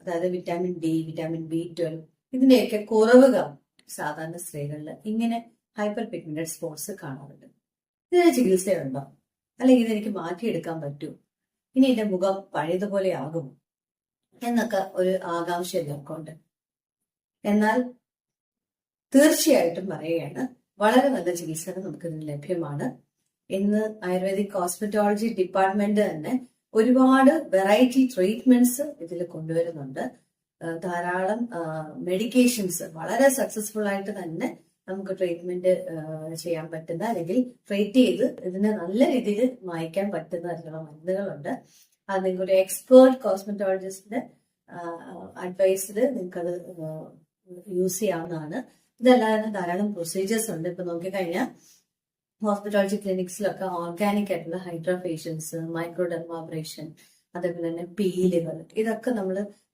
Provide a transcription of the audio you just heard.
അതായത് vitamin D, vitamin B12 ഇതിന്റെയൊക്കെ കുറവ് കാണും സാധാരണ സ്ത്രീകളിൽ ഇങ്ങനെ ഹൈപ്പർ പിഗ്മെന്റഡ് സ്പോട്സ് കാണാറുണ്ട്. ഇതിന് ചികിത്സയുണ്ടോ? അല്ലെങ്കിൽ ഇതെനിക്ക് മാറ്റിയെടുക്കാൻ പറ്റുമോ? ഇനി എന്റെ മുഖം പഴയതുപോലെ ആകുമോ എന്നൊക്കെ ഒരു ആകാംക്ഷ എല്ലാവർക്കുണ്ട്. എന്നാൽ തീർച്ചയായിട്ടും പറയുകയാണ്, വളരെ നല്ല ചികിത്സകൾ നമുക്കിതിന് ലഭ്യമാണ്. ഇന്ന് ആയുർവേദിക് കോസ്മെറ്റോളജി ഡിപ്പാർട്ട്മെന്റ് തന്നെ ഒരുപാട് വെറൈറ്റി ട്രീറ്റ്മെന്റ്സ് ഇതിൽ കൊണ്ടുവരുന്നുണ്ട്. ധാരാളം മെഡിക്കേഷൻസ് വളരെ സക്സസ്ഫുൾ ആയിട്ട് തന്നെ നമുക്ക് ട്രീറ്റ്മെന്റ് ചെയ്യാൻ പറ്റുന്ന അല്ലെങ്കിൽ ട്രീറ്റ് ചെയ്ത് ഇതിനെ നല്ല രീതിയിൽ മായ്ക്കാൻ പറ്റുന്ന തരത്തിലുള്ള മരുന്നുകളുണ്ട്. അത് നിങ്ങൾക്ക് ഒരു എക്സ്പേർട്ട് കോസ്മെറ്റോളജിസ്റ്റിന്റെ അഡ്വൈസിൽ നിങ്ങൾക്കത് യൂസ് ചെയ്യാവുന്നതാണ്. ഇതല്ലാതെ ധാരാളം പ്രൊസീജിയേഴ്സ് ഉണ്ട്. ഇപ്പൊ നോക്കിക്കഴിഞ്ഞാൽ ഹോസ്പിറ്റോളജി ക്ലിനിക്സിലൊക്കെ ഓർഗാനിക് ആയിട്ടുള്ള ഹൈഡ്രാഫേഷ്യൽസ്, മൈക്രോഡെർമാബ്രേഷൻ, അതേപോലെ തന്നെ പീലുകൾ, ഇതൊക്കെ നമ്മൾ